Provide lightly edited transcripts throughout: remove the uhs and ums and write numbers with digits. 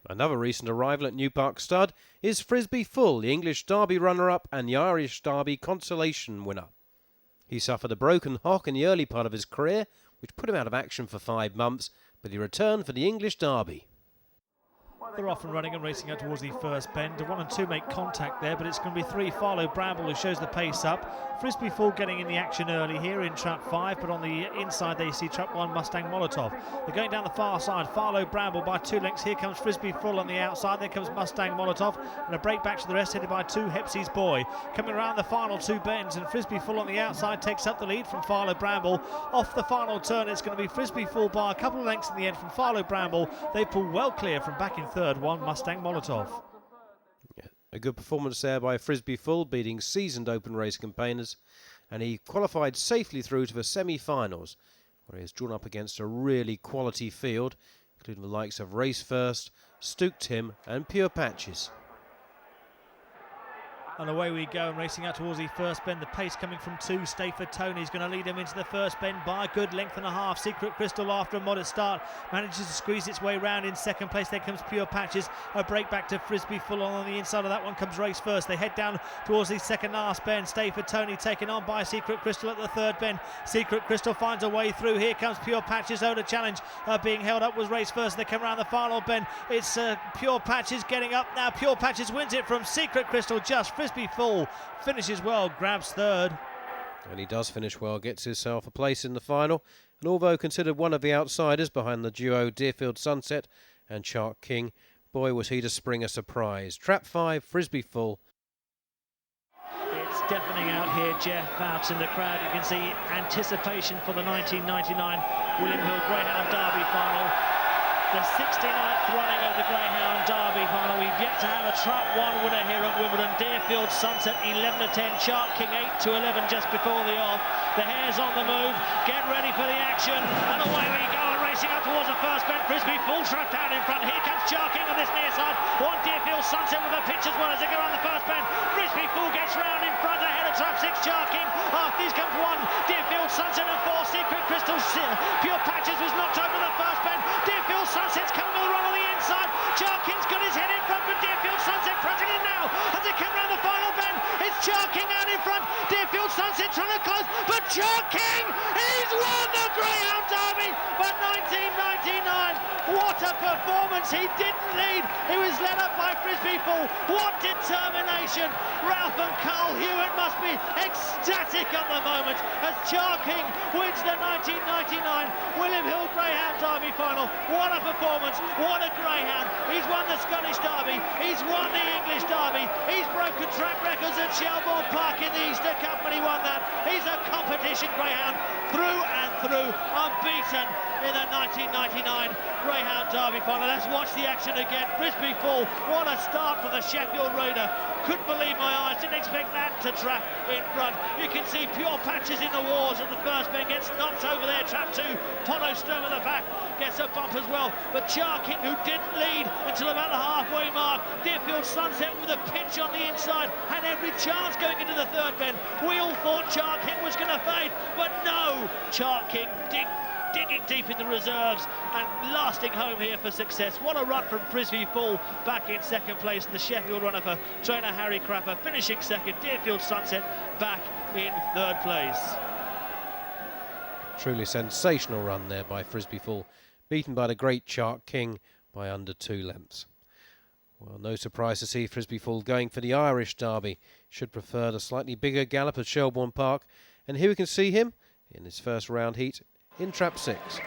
Another recent arrival at New Park Stud is Frisby Full, the English Derby runner-up and the Irish Derby Consolation winner. He suffered a broken hock in the early part of his career, which put him out of action for 5 months, but he returned for the English Derby. They're off and running and racing out towards the first bend. 1 and 2 make contact there, but it's going to be 3 Farlow Bramble who shows the pace up. Frisby Full getting in the action early here in trap 5, but on the inside they see trap 1 Mustang Molotov. They're going down the far side. Farlow Bramble by 2 lengths. Here comes Frisby Full on the outside. There comes Mustang Molotov, and a break back to the rest headed by 2 Jaspers Boy. Coming around the final 2 bends, and Frisby Full on the outside takes up the lead from Farlow Bramble. Off the final turn, it's going to be Frisby Full by a couple of lengths in the end from Farlow Bramble. They pull well clear from back in third. 1 Mustang Molotov. Yeah, a good performance there by Frisby Full, beating seasoned open race campaigners, and he qualified safely through to the semi-finals, where he is drawn up against a really quality field, including the likes of Race First, Stook Tim and Pure Patches. And away we go, and racing out towards the first bend. The pace coming from 2. Stafford Tony's going to lead him into the first bend by a good length and a half. Secret Crystal, after a modest start, manages to squeeze its way round in second place. There comes Pure Patches. A break back to Frisby Full. On the inside of that one comes Race First. They head down towards the second last bend. Stafford Tony taken on by Secret Crystal at the third bend. Secret Crystal finds a way through. Here comes Pure Patches. Oh, the challenge being held up was Race First. They come around the final bend. It's Pure Patches getting up now. Pure Patches wins it from Secret Crystal. Just Frisby Full finishes well, grabs third. And he does finish well, gets himself a place in the final. And although considered one of the outsiders behind the duo Deerfield Sunset and Shark King, boy was he to spring a surprise. Trap 5, Frisby Full. It's deafening out here, Jeff, out in the crowd. You can see anticipation for the 1999 William Hill Greyhound Derby final. The 69th running of the Greyhound Derby final. We've yet to have a trap 1 winner here at Wimbledon. Deerfield Sunset 11-10, Shark King 8-11 just before the off. The hare's on the move. Get ready for the action, and away we go. Racing up towards the first bend. Frisby Full trapped out in front. Here comes Shark King on this near side. 1 Deerfield Sunset with a pitch as well as they go around the first bend. Frisby Full gets round in front ahead of trap 6 Shark King. After these comes 1 Deerfield Sunset and 4 Secret Crystal. Pure Patches was knocked over the first bend. Deerfield Sunset's coming with a run on the inside. Shark King's got his head in front, but Deerfield Sunset pressing in now as they come round the final bend. It's Shark King out in front. Deerfield Sunset trying to close, but Shark King, he's won the Greyhound Derby for 1999. What a performance. He didn't lead. He was led up by Frisby Full. What determination. Ralph and Carl Hewitt must be ecstatic at the moment as Shark King wins the 1999 William Hill Greyhound Derby final. What a performance. What a greyhound. He's won the Scottish Derby. He's won the English Derby. He's broken track records at Shelbourne Park in the Easter Cup when he won that. He's a competition greyhound through and through, unbeaten in the 1999 Greyhound Derby final. Let's watch the action again. Frisby Full, what a start for the Sheffield Raider. Couldn't believe my eyes, didn't expect that to trap in front. You can see Pure Patches in the wars at the first bend, gets knocked over there, trap 2. Pono Sturm at the back gets a bump as well. But Shark King, who didn't lead until about the halfway mark. Deerfield Sunset with a pitch on the inside, had every chance going into the third bend. We all thought Shark King was going to fade, but no, Shark King digging deep in the reserves and lasting home here for success. What a run from Frisby Full back in second place. The Sheffield runner for trainer Harry Crapper finishing second. Deerfield Sunset back in third place. Truly sensational run there by Frisby Full, beaten by the great Shark King by under 2 lengths. Well, no surprise to see Frisby Full going for the Irish Derby. Should prefer the slightly bigger gallop at Shelbourne Park. And here we can see him in his first round heat in trap 6.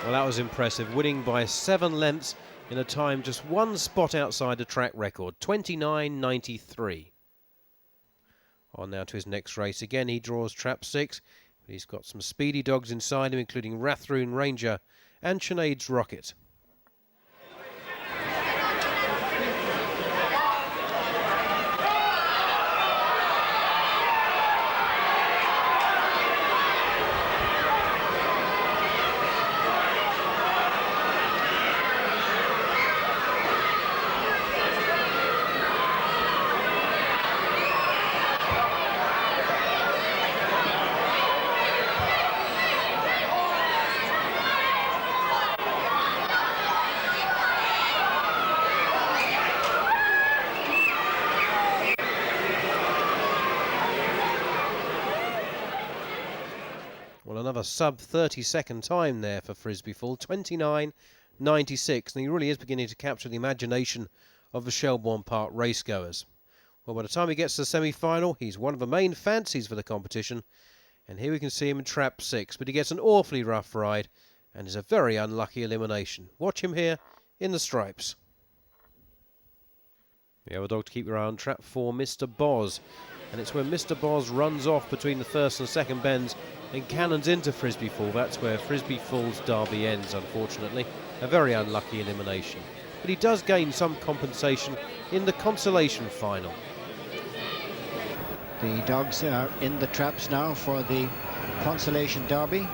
Well, that was impressive, winning by 7 lengths in a time just 1 spot outside the track record, 29.93. On now to his next race. Again, he draws trap 6. But he's got some speedy dogs inside him, including Rathroon Ranger and Sinead's Rocket. Well, another sub 30-second time there for Frisby Full, 29.96, and he really is beginning to capture the imagination of the Shelbourne Park racegoers. Well, by the time he gets to the semi-final, he's one of the main fancies for the competition, and here we can see him in trap 6, but he gets an awfully rough ride and is a very unlucky elimination. Watch him here in the stripes. We have a dog to keep your eye on, trap 4, Mr. Boz. And it's when Mr. Boz runs off between the first and second bends and cannons into Frisby Full. That's where Frisby Full's derby ends, unfortunately. A very unlucky elimination. But he does gain some compensation in the consolation final. The dogs are in the traps now for the consolation derby.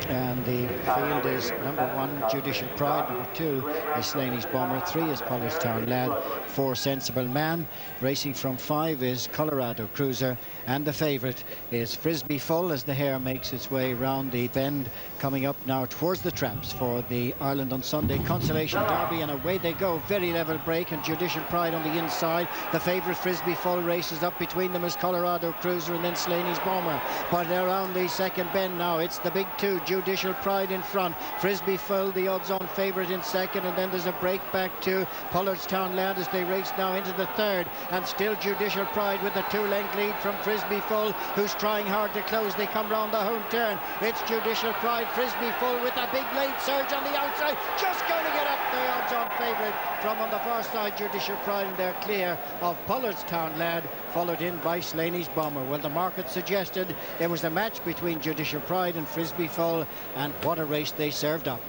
And the field is number 1, Judicial Pride, number 2 is Slaney's Bomber, 3 is Pollardstown Lad, 4 Sensible Man. Racing from 5 is Colorado Cruiser, and the favourite is Frisby Full as the hare makes its way round the bend, coming up now towards the traps for the Ireland on Sunday consolation derby, and away they go. Very level break, and Judicial Pride on the inside. The favourite Frisby Full races up between them as Colorado Cruiser and then Slaney's Bomber. But around the second bend now, it's the big 2, Judicial Pride in front, Frisby Full the odds-on favourite in second, and then there's a break back to Pollardstown Lad as they race now into the third, and still Judicial Pride with a 2-length lead from Frisby Full, who's trying hard to close. They come round the home turn. It's Judicial Pride, Frisby Full with a big late surge on the outside, just going to get up the odds-on favourite from on the far side, Judicial Pride, and they're clear of Pollardstown Lad, followed in by Slaney's Bomber. Well, the market suggested there was a match between Judicial Pride and Frisby Full, and what a race they served up.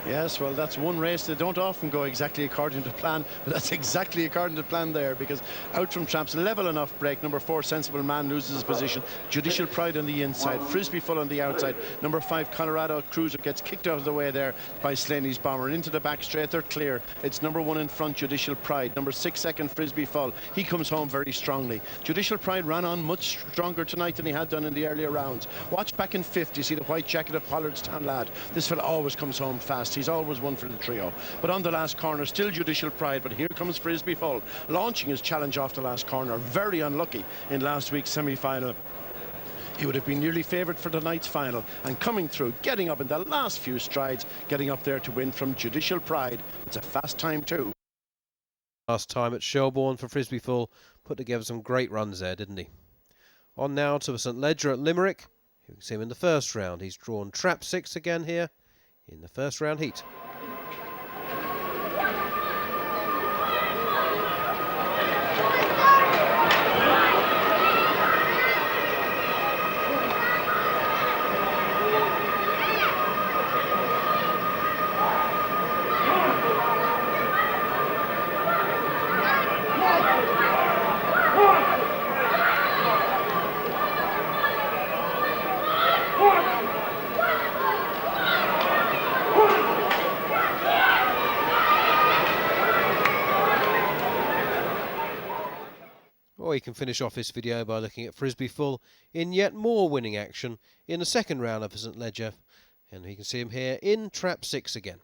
Yes, well, that's one race that don't often go exactly according to plan, but that's exactly according to plan there, because out from traps, level enough break. Number 4, Sensible Man, loses his position. Judicial Pride on the inside, Frisby Full on the outside. Number 5, Colorado Cruiser, gets kicked out of the way there by Slaney's Bomber. And into the back straight, they're clear. It's number 1 in front, Judicial Pride. Number 6, second, Frisby Full. He comes home very strongly. Judicial Pride ran on much stronger tonight than he had done in the earlier rounds. Watch back in 5th, you see the white jacket of Pollardstown Lad. This fella always comes home fast. He's always one for the trio. But on the last corner, still Judicial Pride, but here comes Frisby Full, launching his challenge off the last corner. Very unlucky in last week's semi-final. He would have been nearly favoured for tonight's final, and coming through, getting up in the last few strides, getting up there to win from Judicial Pride. It's a fast time too. Last time at Shelbourne for Frisby Full, put together some great runs there, didn't he? On now to the St Ledger at Limerick. You can see him in the first round. He's drawn trap 6 again here in the first round heat. Or you can finish off this video by looking at Frisby Full in yet more winning action in the second round of St Ledger, and you can see him here in trap 6 again.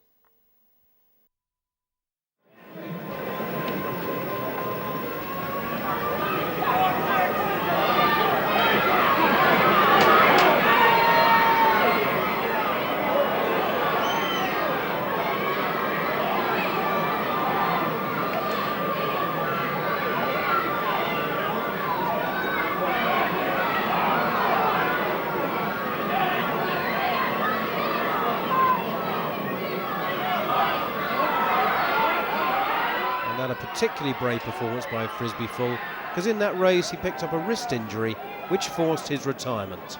A particularly brave performance by Frisby Full, because in that race he picked up a wrist injury which forced his retirement.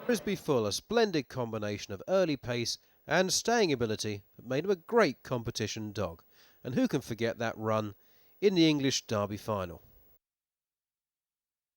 Frisby Full, a splendid combination of early pace and staying ability that made him a great competition dog. And who can forget that run in the English Derby final?